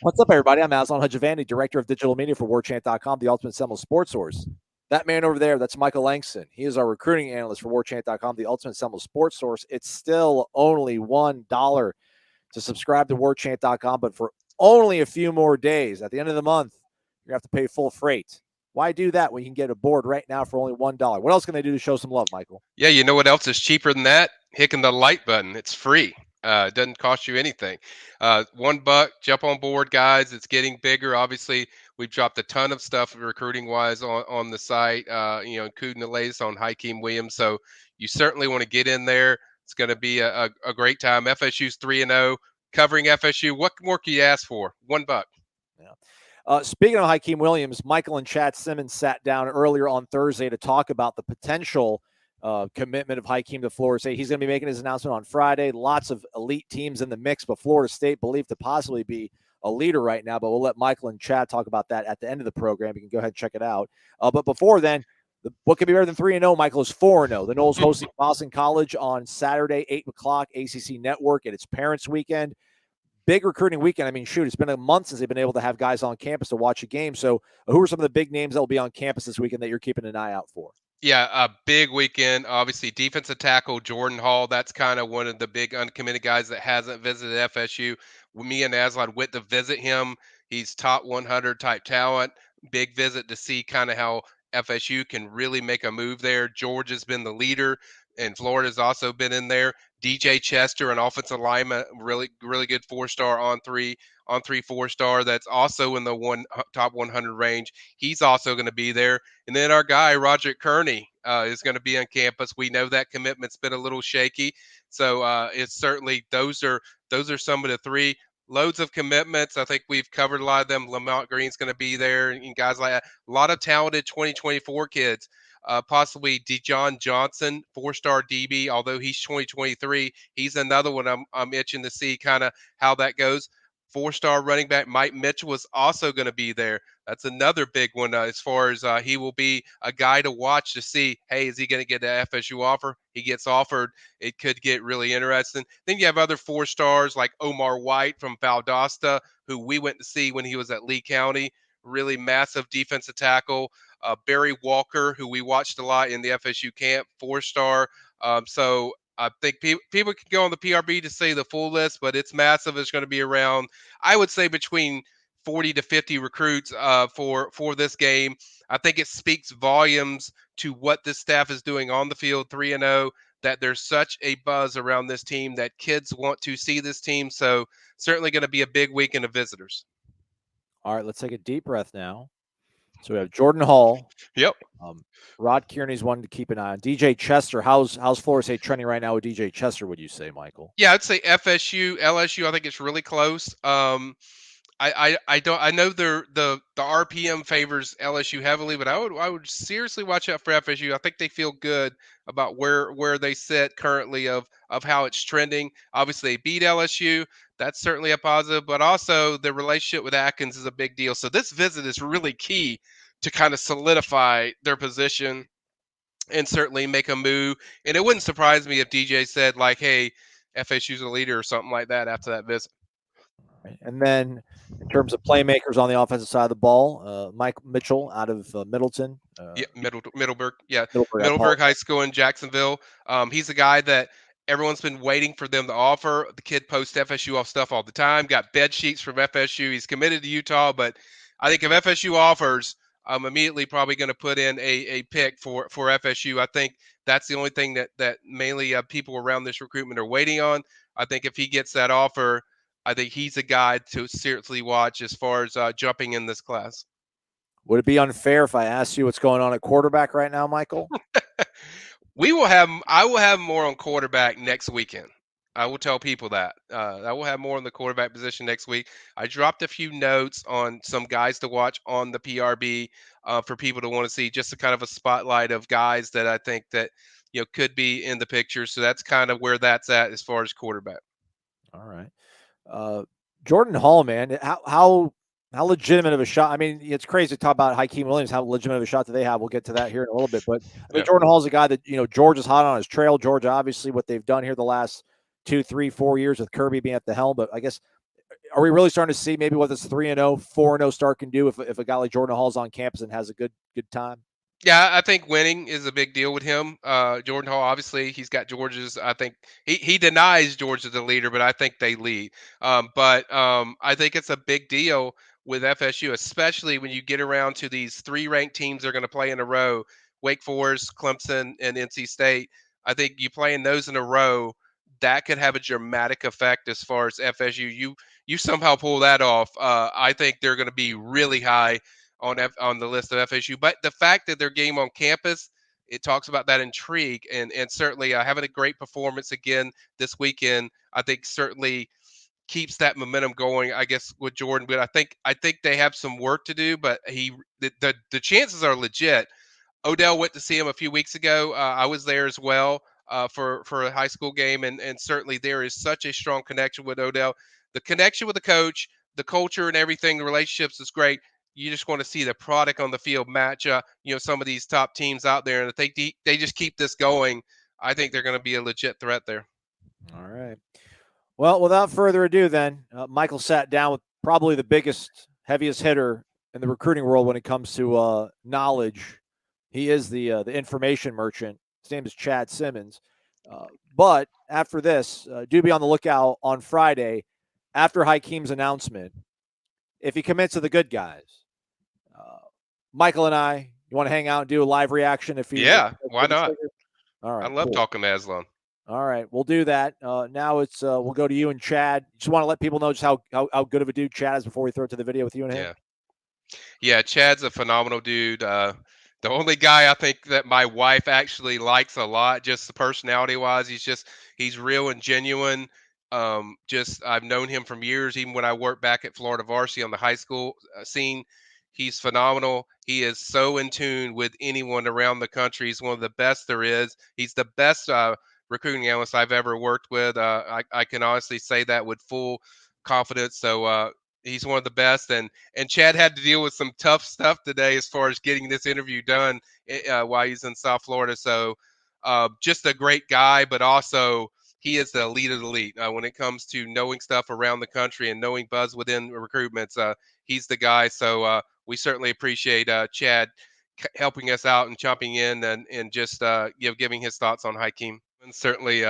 What's up, everybody? I'm Aslan Hajavandi, Director of Digital Media for Warchant.com, the ultimate Seminoles sports source. That man over there, that's Michael Langston. He is our recruiting analyst for Warchant.com, the ultimate Seminoles sports source. It's still only $1 to subscribe to Warchant.com, but for only a few more days. At the end of the month, you're going to have to pay full freight. Why do that when you can get a board right now for only $1? What else can they do to show some love, Michael? Yeah, you know what else is cheaper than that? Hitting the like button. It's free. It doesn't cost you anything. $1, jump on board, guys. It's getting bigger. Obviously, we've dropped a ton of stuff recruiting wise on the site. Including the latest on Hykeem Williams. So you certainly want to get in there. It's going to be a great time. FSU's 3-0, covering FSU. What more can you ask for? $1. Yeah. Speaking of Hykeem Williams, Michael and Chad Simmons sat down earlier on Thursday to talk about the potential commitment of Hykeem to Florida State. He's going to be making his announcement on Friday. Lots of elite teams in the mix, but Florida State believed to possibly be a leader right now. But we'll let Michael and Chad talk about that at the end of the program. You can go ahead and check it out. But before then, what could be better than 3-0, Michael, is 4-0. The Noles hosting Boston College on Saturday, 8 o'clock, ACC Network, and it's Parents Weekend. Big recruiting weekend. I mean, shoot, it's been a month since they've been able to have guys on campus to watch a game. So who are some of the big names that will be on campus this weekend that you're keeping an eye out for? Yeah, a big weekend. Obviously, defensive tackle Jordan Hall. That's kind of one of the big uncommitted guys that hasn't visited FSU. Me and Aslan went to visit him. He's top 100 type talent. Big visit to see kind of how FSU can really make a move there. George has been the leader, and Florida's also been in there. DJ Chester, an offensive lineman, really good 4-star on three 4-star. That's also in the top 100 range. He's also going to be there. And then our guy, Roger Kearney, is going to be on campus. We know that commitment's been a little shaky. So it's certainly those are some of the three. Loads of commitments. I think we've covered a lot of them. Lamont Green's going to be there and guys like that. A lot of talented 2024 kids. Possibly Dejon Johnson, 4-star DB, although he's 2023. He's another one I'm itching to see kind of how that goes. 4-star running back Mike Mitchell is also going to be there. That's another big one as far as he will be a guy to watch to see, hey, is he going to get an FSU offer? He gets offered. It could get really interesting. Then you have other 4-stars like Omar White from Valdosta, who we went to see when he was at Lee County. Really massive defensive tackle. Barry Walker, who we watched a lot in the FSU camp, 4-star. So I think people can go on the PRB to see the full list, but it's massive. It's going to be around, I would say, between 40 to 50 recruits for this game. I think it speaks volumes to what this staff is doing on the field, 3-0, that there's such a buzz around this team that kids want to see this team. So certainly going to be a big weekend of visitors. All right, let's take a deep breath now. So we have Jordan Hall. Yep. Rod Kearney's one to keep an eye on. DJ Chester, how's Florida State trending right now with DJ Chester, would you say, Michael? Yeah, I'd say FSU, LSU, I think it's really close. I know the RPM favors LSU heavily, but I would seriously watch out for FSU. I think they feel good about where they sit currently of how it's trending. Obviously, they beat LSU. That's certainly a positive, but also the relationship with Atkins is a big deal. So this visit is really key to kind of solidify their position and certainly make a move. And it wouldn't surprise me if DJ said like, "Hey, FSU's a leader" or something like that after that visit. And then in terms of playmakers on the offensive side of the ball, Mike Mitchell out of Middleton. Middleburg. Yeah, Middleburg High School in Jacksonville. He's a guy that everyone's been waiting for them to offer. The kid posts FSU off stuff all the time. Got bed sheets from FSU. He's committed to Utah, but I think if FSU offers, I'm immediately probably going to put in a pick for FSU. I think that's the only thing that mainly people around this recruitment are waiting on. I think if he gets that offer, I think he's a guy to seriously watch as far as jumping in this class. Would it be unfair if I asked you what's going on at quarterback right now, Michael? I will have more on quarterback next weekend. I will tell people that. I will have more on the quarterback position next week. I dropped a few notes on some guys to watch on the PRB for people to want to see, just a kind of a spotlight of guys that I think that could be in the picture. So that's kind of where that's at as far as quarterback. All right. Jordan Hall, man, how legitimate of a shot? I mean, it's crazy to talk about Hykeem Williams. How legitimate of a shot do they have? We'll get to that here in a little bit. But I mean, Jordan Hall's a guy that George is hot on his trail. George, obviously, what they've done here the last 2, 3, 4 years with Kirby being at the helm. But I guess, are we really starting to see maybe what this 3-0, 4-0 start can do if a guy like Jordan Hall's on campus and has a good time? Yeah, I think winning is a big deal with him. Jordan Hall, obviously, he's got Georgia's. I think he denies Georgia the leader, but I think they lead. But I think it's a big deal with FSU, especially when you get around to these three ranked teams they're going to play in a row: Wake Forest, Clemson, and NC State. I think you playing those in a row, that could have a dramatic effect as far as FSU. You somehow pull that off. I think they're going to be really high on the list of FSU. But the fact that their game on campus, it talks about that intrigue, and certainly having a great performance again this weekend, I think certainly keeps that momentum going. I guess with Jordan, but I think they have some work to do, but the chances are legit. Odell went to see him a few weeks ago. I was there as well for a high school game, and certainly there is such a strong connection with Odell. The connection with the coach, the culture, and everything, the relationships is great. You just want to see the product on the field match, some of these top teams out there, and if they just keep this going, I think they're going to be a legit threat there. All right. Well, without further ado, then Michael sat down with probably the biggest, heaviest hitter in the recruiting world when it comes to knowledge. He is the information merchant. His name is Chad Simmons. But after this, do be on the lookout on Friday after Hykeem's announcement. If he commits to the good guys, Michael and I, you want to hang out and do a live reaction if he? Yeah, why not? All right, I love cool. talking to Aslan. All right, we'll do that. Now it's we'll go to you and Chad. Just want to let people know just how good of a dude Chad is before we throw it to the video with you and him. Yeah, Chad's a phenomenal dude. The only guy I think that my wife actually likes a lot, just personality wise, he's real and genuine. Just I've known him from years, even when I worked back at Florida Varsity on the high school scene. He's phenomenal. He is so in tune with anyone around the country. He's one of the best there is. He's the best recruiting analyst I've ever worked with. I can honestly say that with full confidence. So he's one of the best, and Chad had to deal with some tough stuff today as far as getting this interview done while he's in South Florida. So just a great guy, but also he is the elite of the elite when it comes to knowing stuff around the country and knowing buzz within recruitments. He's the guy. So we certainly appreciate Chad helping us out and jumping in and just giving his thoughts on Hykeem. And certainly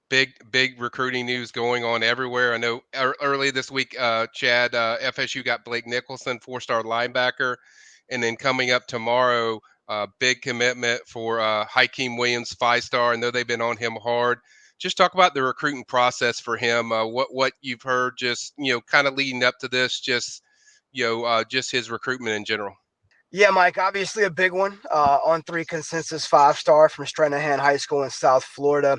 big recruiting news going on everywhere. I know early this week, Chad, FSU got Blake Nicholson, 4-star linebacker, and then coming up tomorrow, big commitment for Hykeem Williams, 5-star. I know they've been on him hard. Just talk about the recruiting process for him. What you've heard, just kind of leading up to this, just his recruitment in general. Yeah, Mike, obviously a big one. On 3 consensus 5-star from Stranahan High School in South Florida.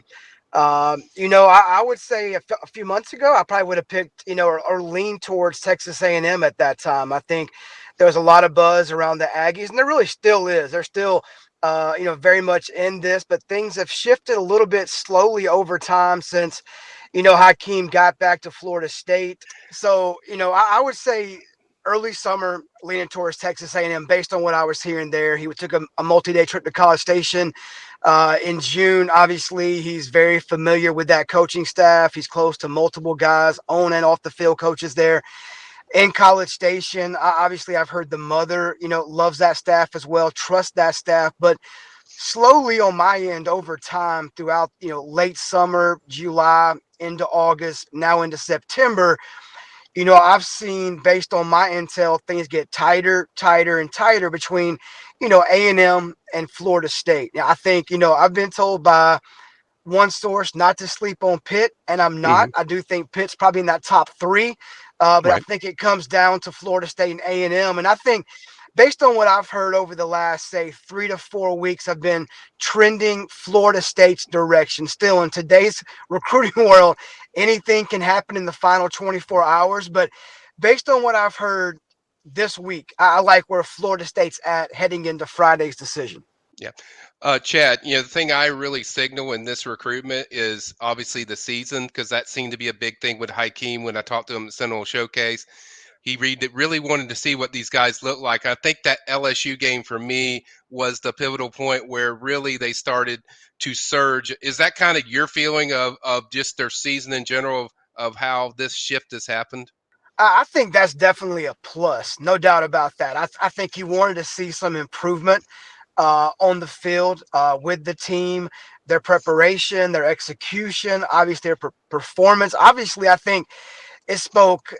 I would say a few months ago, I probably would have picked, or leaned towards Texas A&M at that time. I think there was a lot of buzz around the Aggies, and there really still is. They're still, very much in this, but things have shifted a little bit slowly over time since, Hykeem got back to Florida State. So, I would say early summer leaning towards Texas A&M based on what I was hearing there. He took a multi-day trip to College Station in June. Obviously, he's very familiar with that coaching staff. He's close to multiple guys, on and off the field coaches there in College Station. Obviously, I've heard the mother, loves that staff as well, trusts that staff. But slowly on my end over time throughout, late summer, July, into August, now into September, I've seen, based on my intel, things get tighter, and tighter between, A&M and Florida State. Now, I think, I've been told by one source not to sleep on Pitt, and I'm not. I do think Pitt's probably in that top 3, but right. I think it comes down to Florida State and A&M, and I think based on what I've heard over the last, say, 3 to 4 weeks, I've been trending Florida State's direction. Still, in today's recruiting world, anything can happen in the final 24 hours. But based on what I've heard this week, I like where Florida State's at heading into Friday's decision. Yeah. Chad, the thing I really signal in this recruitment is obviously the season, because that seemed to be a big thing with Hykeem when I talked to him at Seminole Showcase. He really wanted to see what these guys look like. I think that LSU game for me was the pivotal point where really they started to surge. Is that kind of your feeling of just their season in general of how this shift has happened? I think that's definitely a plus, no doubt about that. I think he wanted to see some improvement on the field with the team, their preparation, their execution, obviously their performance. Obviously, I think it spoke,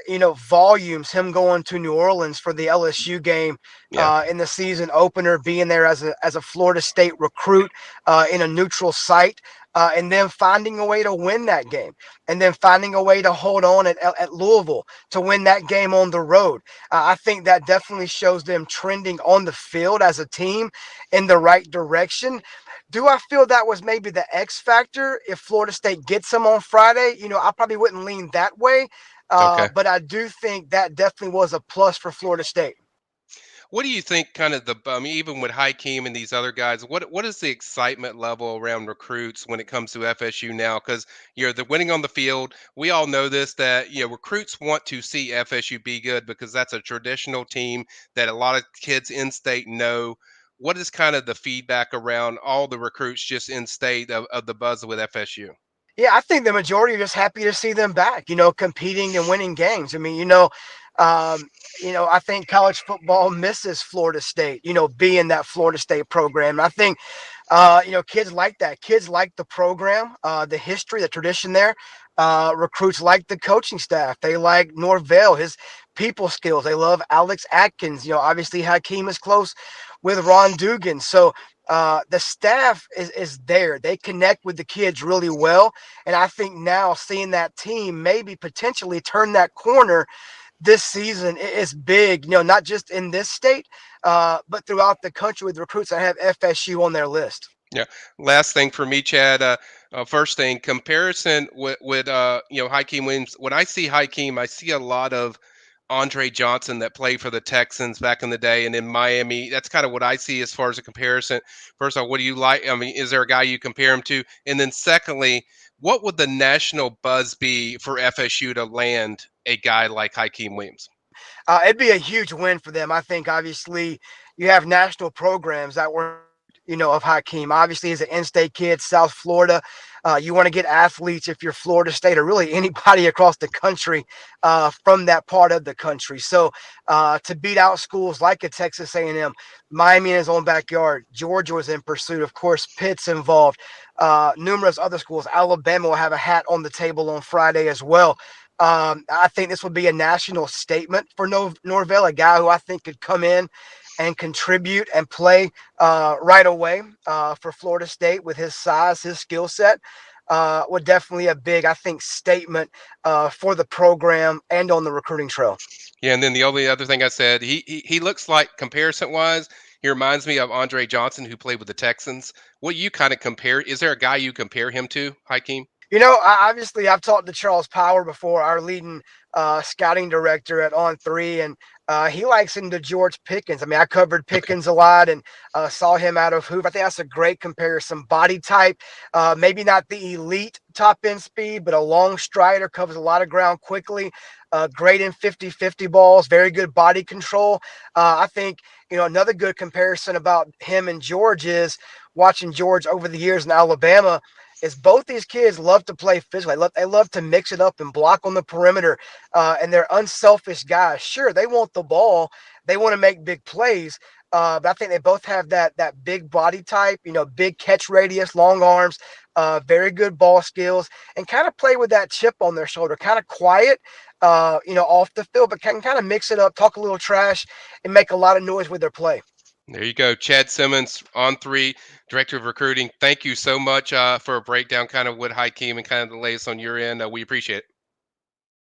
volumes. Him going to New Orleans for the LSU game Yeah. in the season opener, being there as a Florida State recruit in a neutral site, and then finding a way to win that game, and then finding a way to hold on at Louisville to win that game on the road. I think that definitely shows them trending on the field as a team in the right direction. Do I feel that was maybe the X factor if Florida State gets them on Friday? I probably wouldn't lean that way. Okay. But I do think that definitely was a plus for Florida State. What do you think kind of I mean, even with Hykeem and these other guys, what is the excitement level around recruits when it comes to FSU now? Because they're winning on the field. We all know this, that recruits want to see FSU be good because that's a traditional team that a lot of kids in state know. What is kind of the feedback around all the recruits just in state of the buzz with FSU? Yeah, I think the majority are just happy to see them back, competing and winning games. I mean, I think college football misses Florida State, being that Florida State program. And I think kids like that. Kids like the program, the history, the tradition there. Recruits like the coaching staff. They like Norvell, his people skills. They love Alex Atkins. Obviously Hakeem is close with Ron Dugan. So the staff is there. They connect with the kids really well. And I think now seeing that team maybe potentially turn that corner this season is big, not just in this state, but throughout the country with recruits that have FSU on their list. Yeah. Last thing for me, Chad. First thing, comparison with Hykeem Williams. When I see Hykeem, I see a lot of Andre Johnson that played for the Texans back in the day, and in Miami. That's kind of what I see as far as a comparison. First of all, what do you like? I mean, is there a guy you compare him to? And then secondly, what would the national buzz be for FSU to land a guy like Hykeem Williams? It'd be a huge win for them. I think obviously you have national programs that were, of Hakeem. Obviously, he's an in-state kid, South Florida. You want to get athletes if you're Florida State or really anybody across the country from that part of the country. So to beat out schools like a Texas A&M, Miami in his own backyard, Georgia was in pursuit. Of course, Pitt's involved. Numerous other schools. Alabama will have a hat on the table on Friday as well. I think this would be a national statement for Norvell, a guy who I think could come in and contribute and play right away for Florida State with his size, his skill set. Would definitely a big, I think, statement for the program and on the recruiting trail. Yeah, and then the only other thing I said, he looks like comparison wise, he reminds me of Andre Johnson who played with the Texans. What you kind of compare? Is there a guy you compare him to, Hykeem? Obviously, I've talked to Charles Power before, our leading scouting director at On3, and he likes him to George Pickens. I mean, I covered Pickens a lot and saw him out of Hoover. I think that's a great comparison. Body type, maybe not the elite top end speed, but a long strider, covers a lot of ground quickly. Great in 50-50 balls, very good body control. I think, another good comparison about him and George is watching George over the years in Alabama. Is both these kids love to play physically. They love to mix it up and block on the perimeter, and they're unselfish guys. Sure, they want the ball. They want to make big plays, but I think they both have that big body type, big catch radius, long arms, very good ball skills, and kind of play with that chip on their shoulder, kind of quiet, off the field, but can kind of mix it up, talk a little trash, and make a lot of noise with their play. There you go. Chad Simmons, On3, Director of Recruiting. Thank you so much for a breakdown kind of with Hykeem and kind of the latest on your end. We appreciate it.